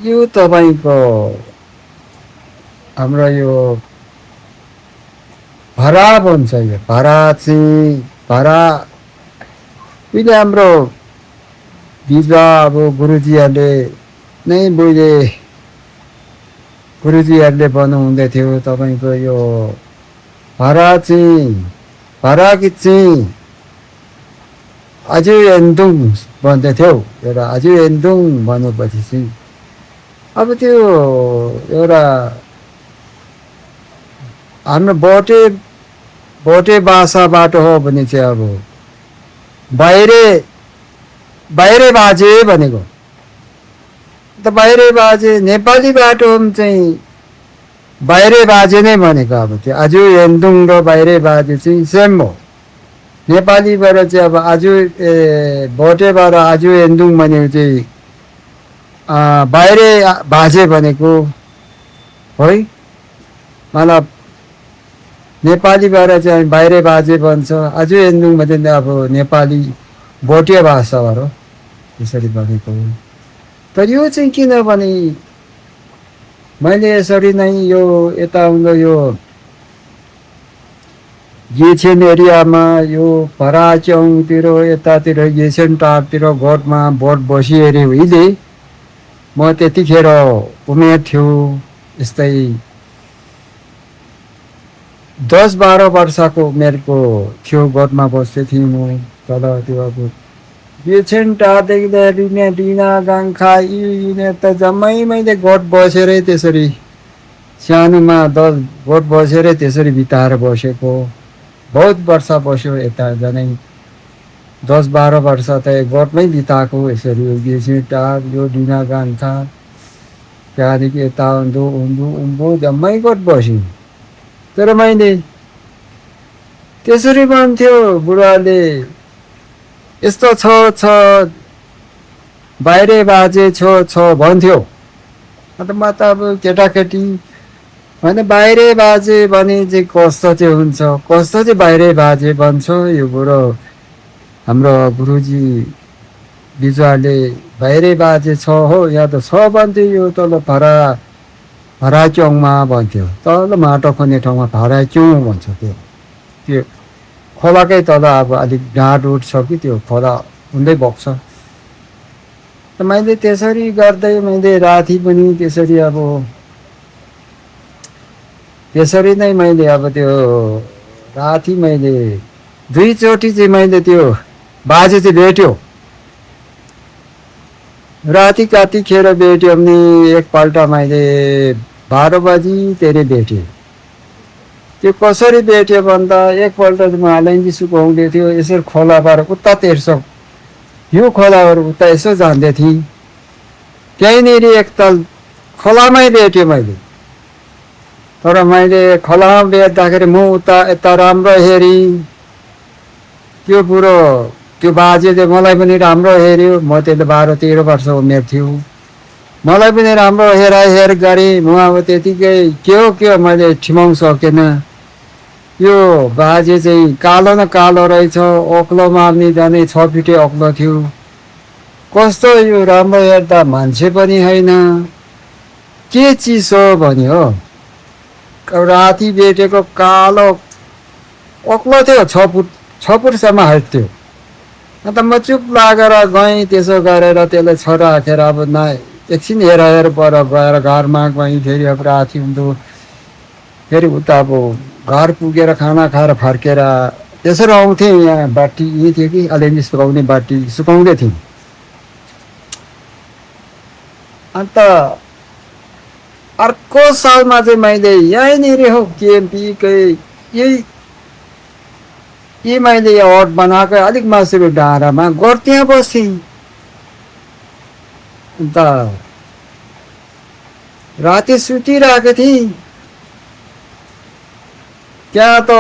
यो तपाईँको हाम्रो यो भरा भन्छ। यो भरा चाहिँ भरा उहिले हाम्रो बिजुवा अब गुरुजीहरूले नै बुझे, गुरुजीहरूले बनाउँदै थियो तपाईँको यो भरा चाहिँ भरा गीत चाहिँ अझै एन्दुङ भन्दै थियो। एउटा अझै एन्दुङ भनेपछि चाहिँ अब त्यो एउटा हाम्रो भोटे भाषाबाट हो भने चाहिँ अब बाहिरे बाजे भनेको त बाहिरे बाजे नेपालीबाट चाहिँ बाहिरे बाजे नै भनेको। अब त्यो आजु एन्दुङ र बाहिरे बाजे चाहिँ सेम हो। नेपालीबाट चाहिँ अब आजु भोटेबाट आजु एन्दुङ भनेको चाहिँ बाहिरे बाजे भनेको है। मतलब नेपालीबाट चाहिँ बाहिरे बाजे भन्छ, आजु एन्दुङ भने अब नेपाली भोटे भाषाबाट हो त्यसरी भनेको। तर यो चाहिँ किनभने मैले यसरी नै यो यता उनको यो गेछेन एरियामा यो भराच्याङतिर यतातिर गेछेन टारतिर गोठमा बोट बसिहेरे उहिले म त्यतिखेर उमेर थियो यस्तै 10-12 वर्षको उमेरको थियो। गोठमा बस्दै थिएँ म तल त्यो अब गेछेन टारदेखि लिएर डिना गाङ्खा यिनीहरू त जम्मै मैले गोठ बसेरै त्यसरी सानोमा 10 गोठ बसेरै त्यसरी बिताएर बसेको। बहुत वर्ष बस्यो यता झनै 10-12 वर्ष त गोठमै बिताएको यसरी। गेछेन टार यो डिना गाङ्खा त्यहाँदेखि यता उँभो जम्मै गोठ बस्यो। तर मैले त्यसरी भन्थ्यो बुढाले यस्तो छ बाहिरे बाजे छ भन्थ्यो। अन्त म त अब केटाकेटी भने बाहिरे बाजे भने चाहिँ कस्तो चाहिँ हुन्छ, कस्तो चाहिँ बाहिरे बाजे भन्छ। यो बुढो हाम्रो गुरुजी बिजुवाले बाहिरे बाजे छ हो या त छ भन्थ्यो। यो तल भराच्योङमा भन्थ्यो, तल माटो खन्ने ठाउँमा भराच्योङ भन्छ। त्यो खोलाकै तल अब अलिक डाँड उठ्छ कि त्यो खोला हुँदै बग्छ। त मैले त्यसरी गर्दै मैले राति पनि त्यसरी अब त्यसरी नै मैले अब त्यो राति मैले 2 चोटि चाहिँ मैले त्यो बाजे चाहिँ भेट्यो। राति कतिखेर भेट्यो भने एकपल्ट मैले 12 बजीतिर भेटेँ। त्यो कसरी भेट्यो भन्दा एकपल्ट म अलैँची सुकाउँदै थियो यसरी खोलाबाट उता तेर्छ यो खोलाबाट उता यसो जाँदै थिएँ। त्यहीँनिर एकताल खोलामै भेट्यो मैले। तर मैले खोलामा भेट्दाखेरि म उता यता राम्रो हेरेँ। त्यो बुढो त्यो बाजेले मलाई पनि राम्रो हेऱ्यो। म त्यसले 12-13 वर्ष उमेर थियो। मलाई पनि राम्रो हेर गरेँ। म अब त्यतिकै के हो मैले ठिमाउन सकेन। यो बाजे चाहिँ कालो न कालो रहेछ, ओक्लोमा पनि जाने 6 फिटे ओक्लो थियो। कस्तो यो राम्रो हेर्दा मान्छे पनि होइन, के चिज हो भन्यो। राति भेटेको कालो ओक्लो थियो, 6 फुटसम्म हाइट थियो। अन्त म चुप लागेर गएँ। त्यसो गरेर त्यसलाई छोरा राखेर अब न एकछिन हेर पर गएर घरमा गएँ। फेरि अब राति हुँदो फेरि उता अब घर पुगेर खाना खाएर फर्केर त्यसरी आउँथेँ। यहाँ बाटी यहीँ थियो कि अलैँची सुकाउने बाटी सुकाउँदै थिएँ। अन्त अर्को सालमा चाहिँ मैले यहीँनिर हो केएमपीकै यही मैले यो हट बनाएको अलिक मासुको डाँडामा गोठ त्यहाँ बस्थेँ। अन्त राति सुतिरहेको थिएँ। त्यहाँ त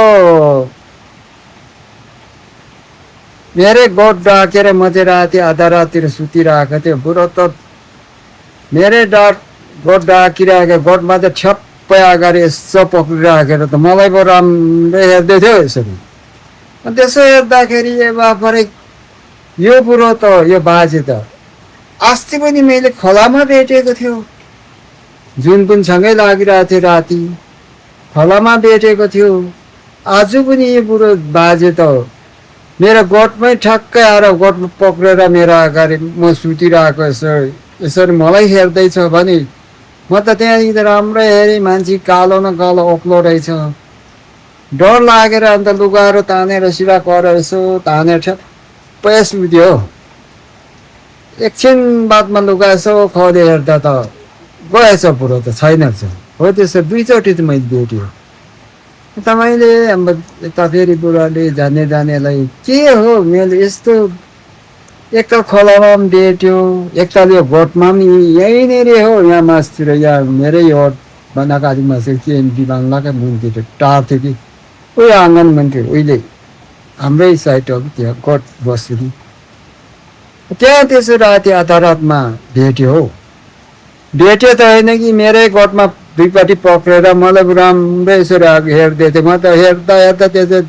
मेरै गोठ डाकेर म चाहिँ राति आधा राततिर सुतिरहेको थियो। बुढो त मेरै गोठ डाकिरहेको गोठमा त ठ्याप्पै अगाडि यसो पक्रिराखेर त मलाई पो राम्रै हेर्दै थियो यसरी। अनि त्यसो हेर्दाखेरि बाफरे यो बुढो त यो बाजे त अस्ति पनि मैले खोलामा भेटेको थियो। जुन पनि सँगै लागिरहेको थियो राति खोलामा भेटेको थियो। आज पनि यो बुढो बाजे त मेरो गोठमै ठ्याक्कै आएर गोठमा पक्रेर मेरो अगाडि म सुतिरहेको यसरी मलाई हेर्दैछ भने म त त्यहाँनिर राम्रै हेरेँ, मान्छे कालो न कालो ओक्लो रहेछ। डर लागेर अन्त लुगाहरू तानेर सिरा गरेर यसो तानेर ठ्याप्पै सुत्यो। एकछिन बादमा लुगा यसो खोले हेर्दा त गएछ, बुढो त छैन रहेछ। हो त्यसो दुईचोटि त मैले भेट्यो। तपाईँले यता फेरि बुढाले जानेलाई के हो मैले यस्तो एकताल खोलामा पनि भेट्यो, एकताल यो गोठमा पनि यहीँनिर हो, यहाँ मासतिर यहाँ मेरै हो बनाकाली मासु केएमपी बाङ्लाकै मुन्तिर टार थियो कि उयो आँगन मुन्थ्यो उहिले हाम्रै साइड हो कि त्यहाँ गोठ बस्यो कि त्यहाँ त्यसो राति आधा रातमा भेट्यो हो। भेट्यो त होइन कि मेरै गोठमा दुईपट्टि पक्रेर मलाई राम्रै यसरी हेर्दै थियो। म त हेर्दा हेर्दा त्यसो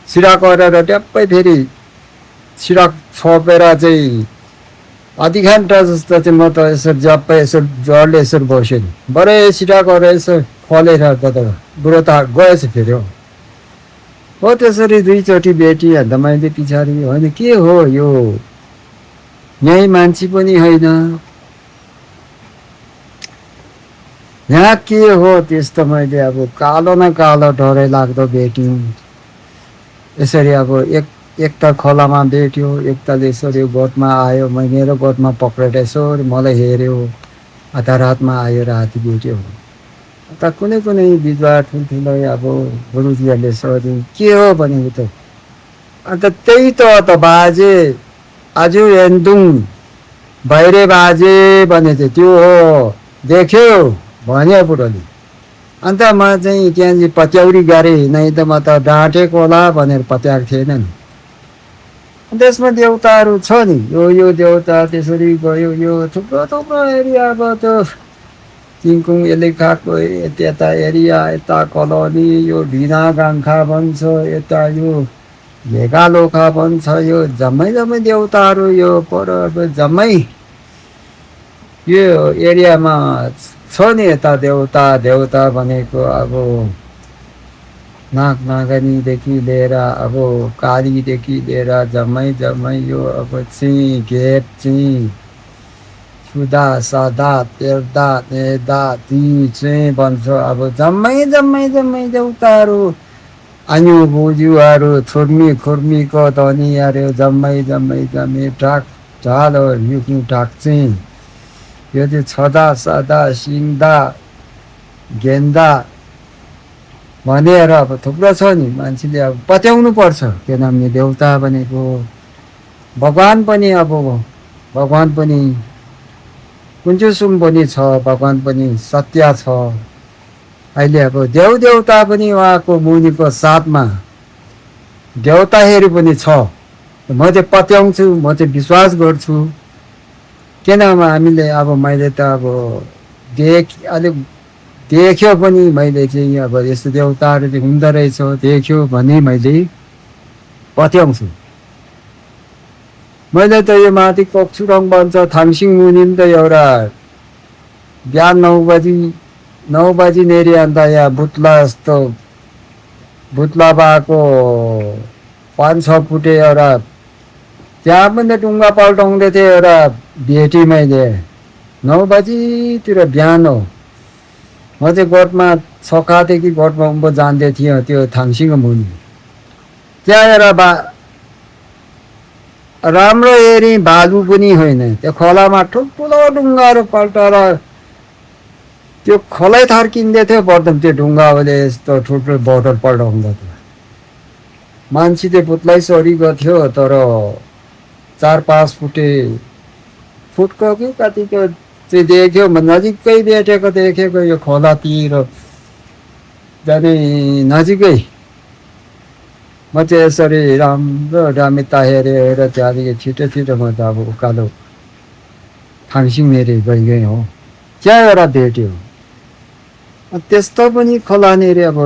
सिरा गरेर ट्याप्पै फेरि सिरा छोपेर चाहिँ आधी घन्टा जस्तो चाहिँ म त यसरी जप्पै यसो जडले यसरी बस्यो नि। बरै सिरा गरेर यसो खोलेर हेर्दा त बुढो त गएछ फेरि हो त्यसरी दुईचोटि भेटेँ। अन्त मैले पछाडि होइन के हो यो यहीँ मान्छे पनि होइन, यहाँ के हो त्यस्तो। मैले अब कालो न कालो डरै लाग्दो भेट्यौँ। यसरी अब एक त खोलामा भेट्यो, एक त यसरी गोठमा आयो, मेरो गोठमा पक्रेर यसरी मलाई हेऱ्यो, आधा रातमा आयो, राति भेट्यो। अन्त कुनै कुनै बिजुवा ठुल्ठुलो अब गुरुजीहरूले सोध्यो के हो भनेको त। अन्त त्यही त बाजे आज हेन्दुङ बाहिरे बाजे भनेको त्यो हो देख्यो भन्यो बुढोले। अन्त म चाहिँ त्यहाँ पत्याउरी गरेँ, नै त म त डाँटेको होला भनेर पत्याएको थिएन नि। त्यसमा देउताहरू छ नि, यो देउता त्यसरी गयो, यो थुप्रो थुप्रो एरिया अब त्यो चिङकुङ एलेकाको त्यता एरिया, यता कलोनी, यो ढिना गाङ्खा भन्छ, यता यो भेगालोखा भन्छ, यो जम्मै जम्मै देउताहरू यो पर जम्मै यो एरियामा छ नि। यता देउता भनेको अब नाग नागनीदेखि लिएर अब कालीदेखि लिएर जम्मै यो अब चाहिँ घेप चाहिँ सुदा सदा तेर्दा नेदा ती चाहिँ भन्छ। अब जम्मै देउताहरू आयु बोजूहरू छुर्मी खुर्मीको धनीहरू जम्मै ढाक ढाल युक्नु ढाक चाहिँ यो चाहिँ छदा सदा सिङ्दा गेन्दा भनेर अब थुप्रो छ नि। मान्छेले अब पत्याउनु पर्छ किनभने देउता भनेको भगवान् पनि, अब भगवान् पनि कुञ्चुसुम पनि छ, भगवान् पनि सत्य छ। अहिले अब देउता पनि उहाँको मुनिको साथमा देउताहरू पनि छ। म चाहिँ पत्याउँछु, म चाहिँ विश्वास गर्छु। किनभने हामीले अब मैले त अब अलिक देख्यो पनि मैले चाहिँ अब यस्तो देउताहरू चाहिँ हुँदो रहेछ देख्यो भने मैले पत्याउँछु। मैले त यो माथि कोक्सुरङ भन्छ थाङसिङ मुनि त एउटा बिहान 9 बजी नेरी अन्त यहाँ बुत्ला जस्तो बुत्ला भएको 5-6 फुटे एउटा त्यहाँ पनि डुङ्गा पल्टाउँदै थियो एउटा भेटेँ मैले 9 बजीतिर बिहान हो। म चाहिँ गोठमा सकादेखि गोठमा उँभो जाँदै थिएँ त्यो थाङसिङ मुनि। त्यहाँ एउटा राम्रो हेरी भालु पनि होइन, त्यो खोलामा ठुल्ठुलो ढुङ्गाहरू पल्टाएर त्यो खोलै थर्किँदै थियो। प्रथम त्यो ढुङ्गाले यस्तो ठुल्ठुलो बोतल पल्टाउँदा थियो। मान्छे चाहिँ पुत्लै सरीको थियो, तर 4-5 फुटको कि कतिको चाहिँ देख्यो, नजिकै भेटेको देखेको यो खोलातिर जाने नजिकै। म चाहिँ यसरी राम्रो रामिता हेरेर त्यहाँदेखि छिटो म त अब उकालो थाङसिङनेर गएँ हो। त्यहाँ एउटा भेट्यो। त्यस्तो पनि खोलानेर अब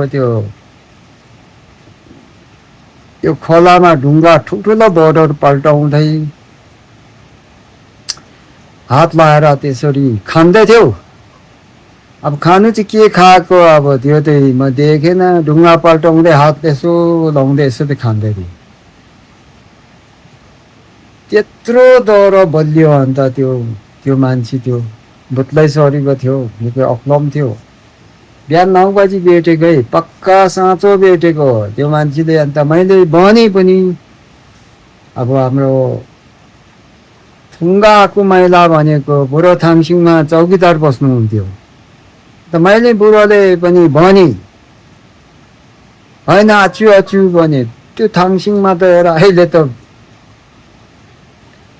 त्यो खोलामा ढुङ्गा ठुल्ठुलो बोर्डर पल्टाउँदै हात लाएर त्यसरी खाँदै थियो। अब खानु चाहिँ के खाएको अब त्यो चाहिँ म देखेन ढुङ्गा पल्टाउँदै हात यसो लाउँदै यसो त खाँदै थिएँ त्यत्रो दह्रो बलियो अन्त त्यो त्यो मान्छे त्यो बुत्लै सरीको थियो निकै अक्लम थियो बिहान 9 बजी भेटेको है पक्का साँचो भेटेको त्यो मान्छेले अन्त मैले भने पनि अब हाम्रो थुङ्गाको महिला भनेको बुढो थाङसिङमा चौकीदार बस्नुहुन्थ्यो त मैले बुढोले पनि भने होइन आछु आछु भने त्यो थाङसिङमा त हेर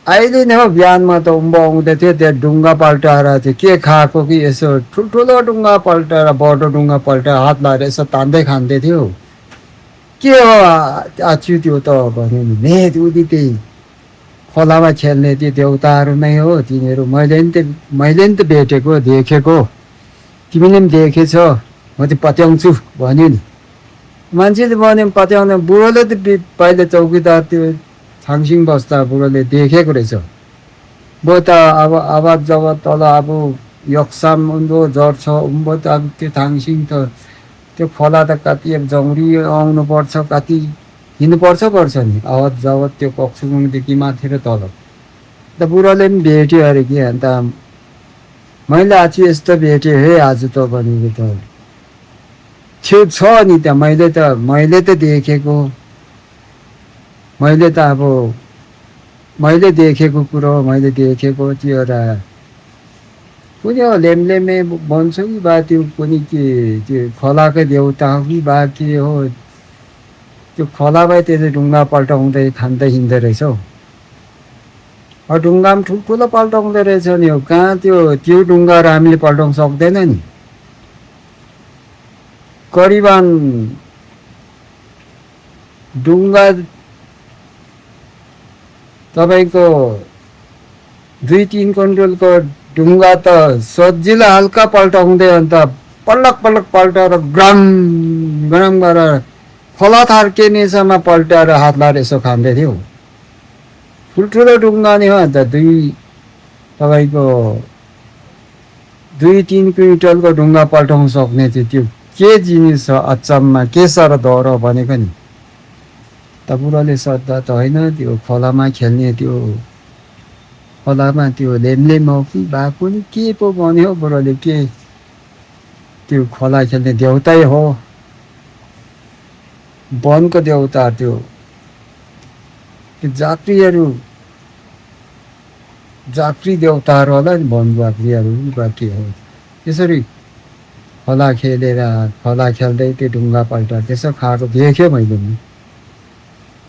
अहिले नै हो बिहानमा त उँभो आउँदै थियो त्यहाँ ढुङ्गा पल्टाएर चाहिँ के खाएको कि यसो ठुल्ठुलो ढुङ्गा पल्टाएर बडो ढुङ्गा पल्टाएर हात लाएर यसो तान्दै खाँदै थियो के हो आछु त्यो त भन्यो नि नेत उदी त्यही खोलामा खेल्ने ती देउताहरू नै हो तिनीहरू मैले नि त भेटेको देखेको तिमीले पनि देखेछ म चाहिँ पत्याउँछु भन्यो नि मान्छेले भन्यो पत्याउने बुढोले त पहिले चौकीदार त्यो थाङसिङ बस्दा बुढोले देखेको रहेछ म त अब आवाज जब तल अब यक्साम उँभो झर्छ उँभो त अब त्यो थाङसिङ त त्यो खोला त कति अब जौरी आउनुपर्छ कति पर्छ नि आवाज जब त्यो कक्सुङदेखि माथि र तल त बुढोले पनि भेट्यो अरे कि अन्त मैले आज यस्तो भेटेँ है आज त भनेको त थियो छ नि त्यहाँ मैले त देखेको मैले त अब मैले देखेको कुरो मैले देखेको त्यो एउटा कुनै हो लेमलेमे भन्छ कि बा त्यो कुनै के त्यो खोलाकै देउता हो कि बा के हो त्यो खोलामै त्यसले ढुङ्गा पल्टाउँदै खाँदै हिँड्दो रहेछ हौ ढुङ्गा पनि ठुल्ठुलो पल्टाउँदो रहेछ नि हो कहाँ त्यो ढुङ्गाहरू हामीले पल्टाउन सक्दैन नि करिबन ढुङ्गा तपाईँको 2-3 क्विन्टलको ढुङ्गा त सजिलो हल्का पल्टाउँदै अन्त पल्लक पल्टाएर ग्राम गरेर खोला थार्किनेसम्म पल्टाएर हात लाएर यसो खाँदै थियो ठुल्ठुलो ढुङ्गा नि हो अन्त तपाईँको 2-3 क्विन्टलको ढुङ्गा पल्टाउन सक्ने थियो त्यो के जिनिस छ अचम्म के साह्रो दह्रो भनेको नि त बुढोले सोद्धा त होइन त्यो खोलामा खेल्ने त्यो खोलामा त्यो लेमलेम हो कि भएको नि के पो भन्यो बुढोले के त्यो खोला खेल्ने देउतै हो वनको देउता त्यो जात्री देउताहरू होला नि वन जात्रीहरू बा के हो त्यसरी खोला खेल्दै त्यो ढुङ्गा पल्टा त्यसो खाएको देखेँ मैले नि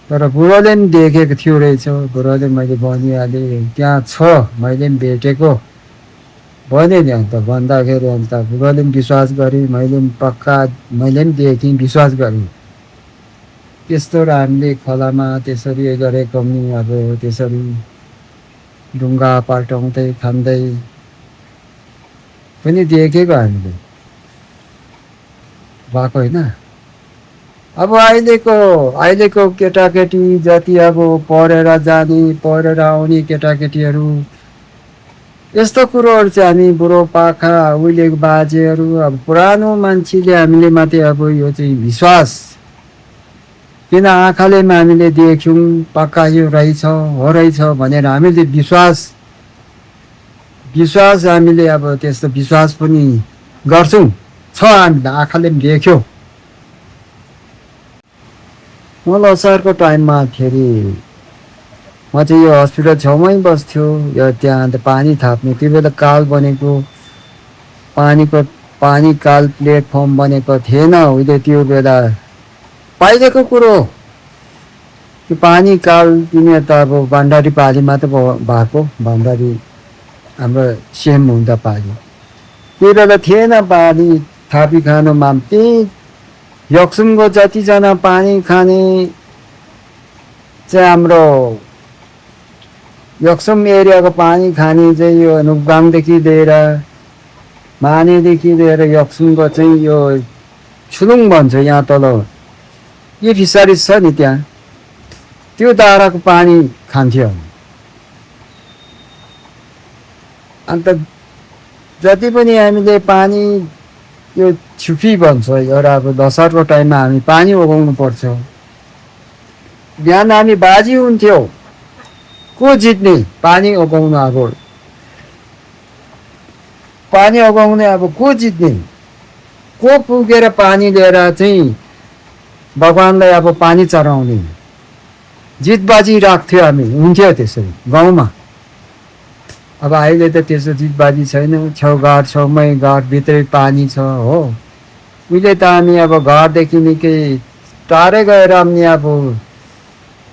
तर बुढोले पनि देखेको थियो रहेछ बुढोले मैले भनिहालेँ त्यहाँ छ मैले पनि भेटेको भने नि अन्त भन्दाखेरि अन्त बुढोले पनि विश्वास गरेँ मैले पनि पक्का मैले पनि देखेँ विश्वास गरेँ त्यस्तो र हामीले खोलामा त्यसरी गरेको नि अब त्यसरी ढुङ्गा पल्टाउँदै खाँदै पनि देखेको हामीले भएको होइन अब अहिलेको केटाकेटी जति अब पढेर जाने पढेर आउने केटाकेटीहरू यस्तो कुरोहरू चाहिँ हामी बुढोपाका उहिलेको बाजेहरू अब पुरानो मान्छेले हामीले मात्रै अब यो चाहिँ विश्वास किन आँखाले हामीले देख्यौँ पक्का यो रहेछ हो रहेछ भनेर हामीले विश्वास हामीले अब त्यस्तो विश्वास पनि गर्छौँ छ हामीले आँखाले पनि देख्यौँ म लसारको टाइममा फेरि म चाहिँ यो हस्पिटल छेउमै बस्थ्यो यो त्यहाँ अन्त पानी थाप्ने त्यो बेला काल बनेको पानी काल प्लेटफर्म बनेको थिएन उहिले त्यो बेला पाइदिएको कुरो त्यो पानी काल तिनीहरू त अब भण्डारी पाली मात्र भएको भण्डारी हाम्रो सेम हुँदा पाली त्यो बेला थिएन पानी थापी खानुमा त्यही यक्सुमको जतिजना पानी खाने चाहिँ हाम्रो यक्सुम एरियाको पानी खाने चाहिँ यो नुकगाङदेखि लिएर मानेदेखि लिएर यक्सुमको चाहिँ यो छुलुङ भन्छ यहाँ तल यो फिसरिज छ नि त्यहाँ त्यो दाराको पानी खान्थ्यो अन्त जति पनि हामीले पानी यो छुपी भन्छ एउटा अब दसहरको टाइममा हामी पानी उगाउनु पर्छ। बिहान हामी बाजी हुन्थ्यो को जित्ने पानी उगाउनु, अब पानी उगाउने अब को जित्ने, को पुगेर पानी लिएर चाहिँ भगवान्लाई अब पानी चढाउने जितबाजी राख्थ्यो हामी, हुन्थ्यो त्यसरी गाउँमा। अब अहिले त त्यस्तो जितबाजी छैन, छेउघाट छेउमै घरभित्रै पानी छ हो। उहिले त हामी अब घरदेखि निकै टाढै गएर हामी अब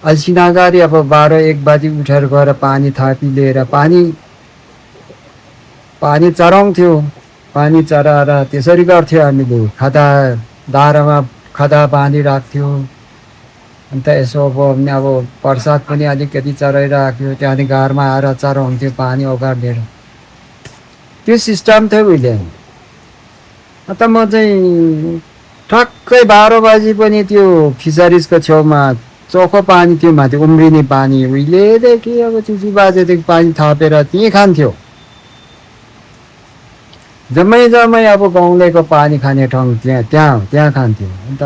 अल्छिनागरी अब 12-1 बजी उठेर गएर पानी थापी लिएर पानी चढाउँथ्यो। पानी चढाएर त्यसरी गर्थ्यो हामीले, खदा दारामा खदा पानी राख्थ्यो। अन्त यसो अब प्रसाद पनि अलिकति चढाइराख्यो, त्यहाँदेखि घरमा आएर चढाउँथ्यो पानी उगारेर। त्यो सिस्टम थियो उहिले। अन्त म चाहिँ ठक्कै 12 बजी पनि त्यो फिसरिजको छेउमा चोखो पानी थियो, माथि उम्रिने पानी उहिलेदेखि अब 3 बजेदेखि पानी थपेर त्यहीँ खान्थ्यो। जम्मै अब गाउँलेको पानी खाने ठाउँ त्यहाँ खान्थ्यो। अन्त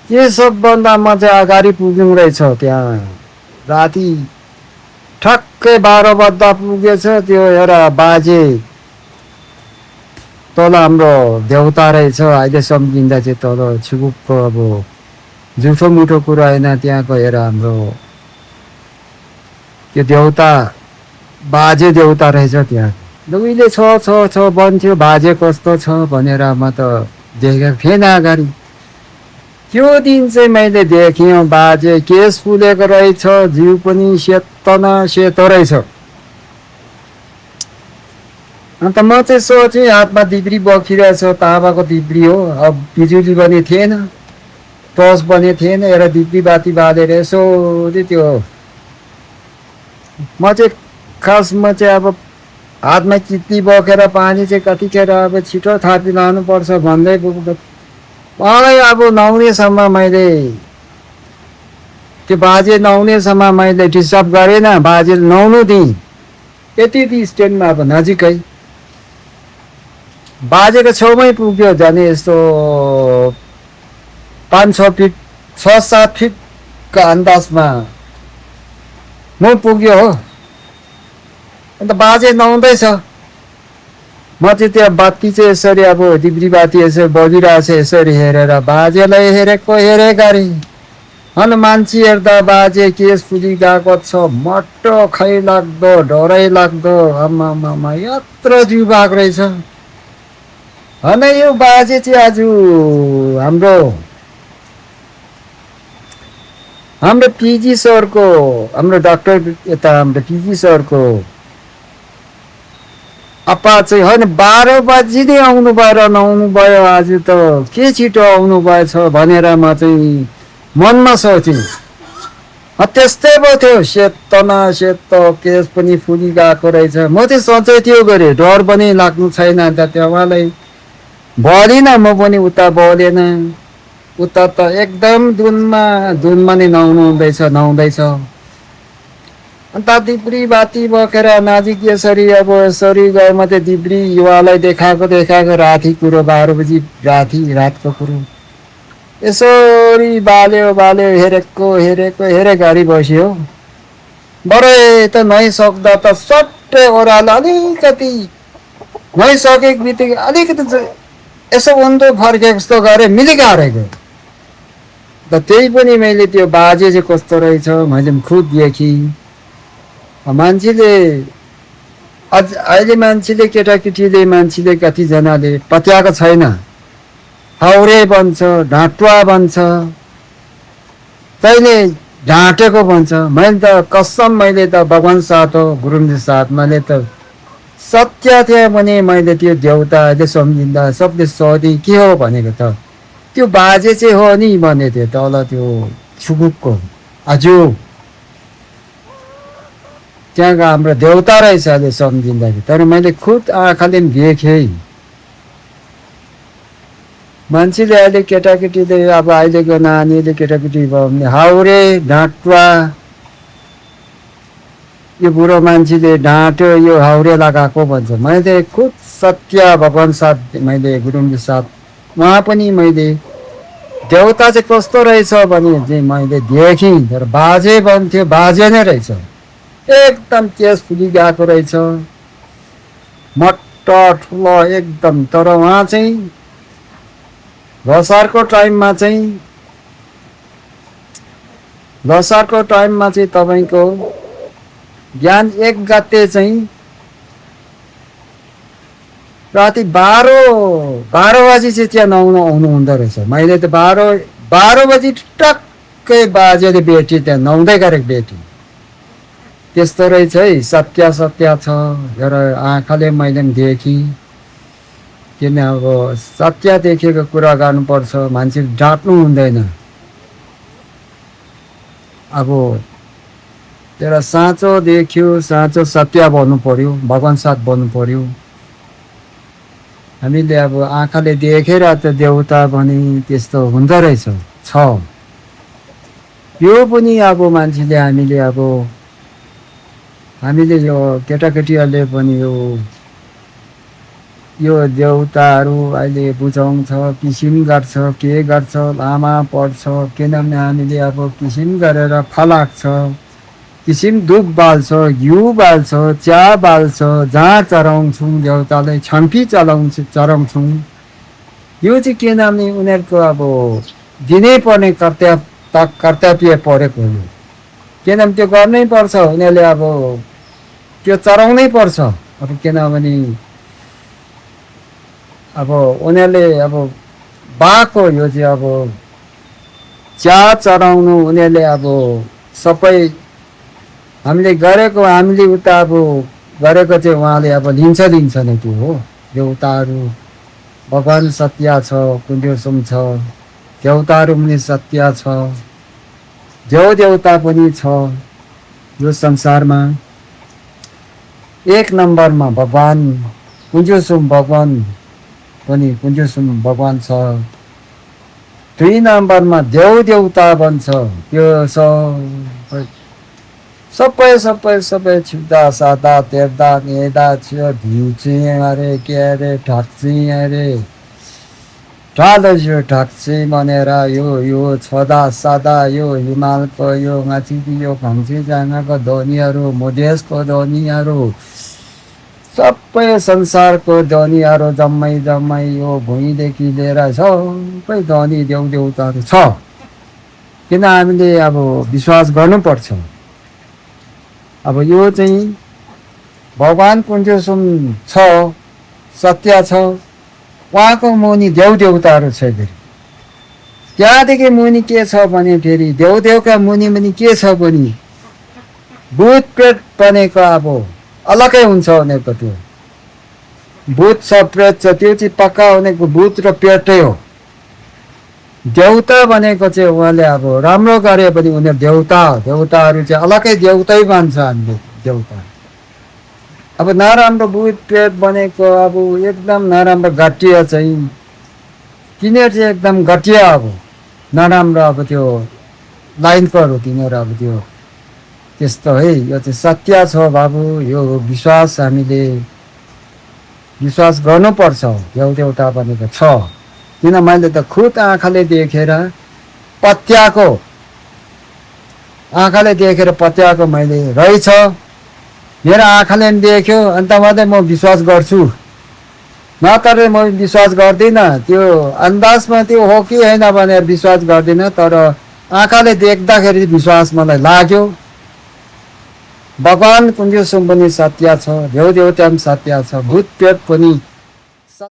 त्यो सबभन्दा म चाहिँ अगाडि पुग्यौँ रहेछ त्यहाँ। राति ठक्कै 12 बज्दा पुगेछ। त्यो एउटा बाजे तल हाम्रो देउता रहेछ, अहिले सम्झिँदा चाहिँ तल छुकुकको अब जुठो मुठो कुरा होइन, त्यहाँ गएर हाम्रो त्यो देउता बाजे देउता रहेछ त्यहाँ। उहिले छ भन्थ्यो, बाजे कस्तो छ भनेर म त देखेको थिएन अगाडि। त्यो दिन चाहिँ मैले देखेँ बाजे केस फुलेको रहेछ, जिउ पनि सेतो न सेतो रहेछ। अन्त म चाहिँ सोचेँ हातमा दिब्री बोकिरहेछ, ताँबाको दिब्री हो। अब बिजुली पनि थिएन, टर्च पनि थिएन, एउटा दिब्री बाती बालेर यसो त्यो म चाहिँ अब हातमा चित्ती बोकेर पानी चाहिँ कतिखेर अब छिटो थापी लानुपर्छ भन्दै पुग्दा मलाई अब नुहाउनेसम्म मैले त्यो बाजे नुहाउनेसम्म मैले डिस्टर्ब गरेन। बाजे नुहाउनु दिएँ यति स्ट्यान्डमा अब नजिकै बाजेको छेउमै पुग्यो, जाने यस्तो 5-6 फिट 6-7 फिटको अन्दाजमा म पुग्यो हो। अन्त बाजे नुहाउँदैछ, म चाहिँ त्यहाँ बत्ती चाहिँ यसरी अब दिब्री बाती यसरी बगिरहेछ, यसरी हेरेर बाजेलाई हेरे गरे। अनि मान्छे हेर्दा बाजे केस फुली गएको छ, मट्टो खै लाग्दो डरै लाग्दो, आम्मामा यत्रो जिउ भएको रहेछ। अनि यो बाजे चाहिँ आज हाम्रो पिजी सरको, हाम्रो डाक्टर यता हाम्रो पिजी सरको अपा चाहिँ होइन 12 बजी नै आउनु भयो, नुहाउनु भयो। आज त के छिटो आउनु भएछ भनेर म चाहिँ मनमा सोचेँ। त्यस्तै पो थियो, सेतो न सेतो, केस पनि फुली गएको रहेछ। म चाहिँ सोचेँ त्यो गरेँ, डर पनि लाग्नु छैन। अन्त त्यो उहाँलाई बोलेन, म पनि उता बोलेन। उता त एकदम धुनमा नै नुहाउँदैछ। अन्त दिब्री बाती बोकेर नजिक यसरी गयो। म चाहिँ दिब्री युवालाई देखाएको राति कुरो 12 बजी रातको कुरो यसरी बाल्यो हेरे गाडी बस्यो। बरै त नुहाइसक्दा त सट्टै ओह्रालो अलिकति नुहाइसकेको बित्तिकै अलिकति यसो उन्दो फर्केको जस्तो गरेँ, मिलिगारेको। त त्यही पनि मैले त्यो बाजे चाहिँ कस्तो रहेछ मैले पनि खुद देखेँ। मान्छेले अहिले केटाकेटीले मान्छेले कतिजनाले पत्याएको छैन, हाउरे भन्छ, ढाँटुवा भन्छ, तैँले ढाँटेको भन्छ। मैले त कसम, मैले त भगवान् साथ हो, गुरुङको साथ, मैले त सत्य थियो भने मैले त्यो देउताले सम्झिँदा सबले सोधे के हो भनेको त त्यो बाजे चाहिँ हो नि भने थियो तल त्यो छुकुकको आजु त्यहाँको हाम्रो देउता रहेछ अहिले सम्झिँदाखेरि। तर मैले खुद आँखाले पनि देखेँ। मान्छेले अहिले केटाकेटीले अब अहिलेको नानीले केटाकेटी भयो भने हाउरे ढाँटुवा यो बुढो मान्छेले ढाँट्यो यो हाउरे लगाएको भन्छ। मैले खुद सत्य भगवान् साथ मैले गुरुङजी साथ उहाँ पनि मैले देउता चाहिँ कस्तो रहेछ भने चाहिँ मैले देखेँ। तर बाजे भन्थ्यो बाजे नै रहेछ, एकदम तेज फुली गएको रहेछ, मट्ट ठुलो एकदम। तर उहाँ चाहिँ ल्होसारको टाइममा चाहिँ तपाईँको ज्ञान 1 गते चाहिँ राति 12 बजी चाहिँ त्यहाँ नुहाउन आउनु हुँदो रहेछ। मैले त 12 बजी टक्कै बाजेले भेटेँ, त्यहाँ नुहाउँदै गरेको भेटेँ। त्यस्तो रहेछ है, सत्य सत्य छ। र आँखाले मैले पनि देखेँ। किन अब सत्य देखेको कुरा गर्नुपर्छ, मान्छेले डाँट्नु हुँदैन। अब तेरा साँचो देख्यो, साँचो सत्य भन्नु पर्यो, भगवान् साथ भन्नु पर्यो। हामीले अब आँखाले देखेर त देउता भने त्यस्तो हुँदो रहेछ छ। यो पनि अब मान्छेले हामीले यो केटाकेटीहरूले पनि यो देउताहरू अहिले बुझाउँछ, किसिम गर्छ, के गर्छ, लामा पढ्छ। किनभने हामीले अब किसिम गरेर फलाक्छ, किसिम दुध बाल्छ, घिउ बाल्छ, चिया बाल्छ, जहाँ चढाउँछौँ देउतालाई छम्फी चढाउँछौँ। यो चाहिँ किनभने उनीहरूको अब दिनै पर्ने कर्तव्य परेको हो। किनभने त्यो गर्नै पर्छ, उनीहरूले अब त्यो चढाउनै पर्छ। अब किनभने अब उनीहरूले अब बाको यो चाहिँ अब चिया चढाउनु उनीहरूले अब सबै हामीले गरेको, हामीले उता अब गरेको चाहिँ उहाँले अब लिन्छ नै त्यो हो। देउताहरू भगवान् सत्य छ, कुण्डसुम छ, देउताहरू पनि सत्य छ, देउता पनि छ। यो संसारमा 1 नम्बरमा भगवान् कुण्डसुम भगवान् पनि कुण्डसुम भगवान् छ। 2 नम्बरमा देउता भन्छ। त्यो सबै छुट्दा सादा तेर्दा नेदा छियो धिउची अरे के अरे ढाक्ची अरे ढाल्दैछु ढाक्ची भनेर यो छदा सादा यो हिमालको यो माथि यो घम्ची जानको धनीहरू, मधेसको धनीहरू, सबै संसारको धनीहरू जम्मै यो भुइँदेखि लिएर सबै धनी देउताहरू छ। किन हामीले अब विश्वास गर्नुपर्छ। अब यो चाहिँ भगवान् कुण्डसुम छ, सत्य छ। उहाँको मुनि देउताहरू छ। फेरि त्यहाँदेखि मुनि के छ भने फेरि देउका मुनि पनि के छ भने भूत प्रेत बनेको अब अलग्गै हुन्छ उनीहरूको। त्यो भूत छ, प्रेत छ, त्यो चाहिँ पक्का उनीहरूको भूत र प्रेतै हो। देउता भनेको चाहिँ उहाँले अब राम्रो गरे पनि उनीहरू देउताहरू चाहिँ अलग्गै देउतै मान्छ हामीले देउता। अब नराम्रो भूत प्रेत बनेको अब एकदम नराम्रो घटिया चाहिँ तिनीहरू चाहिँ एकदम घटिया अब नराम्रो अब त्यो लाइनकोहरू तिनीहरू अब त्यो त्यस्तो है। यो चाहिँ सत्य छ बाबु। यो विश्वास हामीले विश्वास गर्नुपर्छ। देउता भनेको छ। किन मैले त खुद आँखाले देखेर पत्याएको मैले रहेछ। मेरो आँखाले पनि देख्यो, अन्त मात्रै म विश्वास गर्छु, नत्र म विश्वास गर्दिनँ। त्यो अन्दाजमा त्यो हो कि होइन भनेर विश्वास गर्दिनँ। तर आँखाले देख्दाखेरि विश्वास मलाई लाग्यो। भगवान् कुण्डसुम पनि सत्य छ, देउता पनि सत्य छ, भूत प्रेत पनि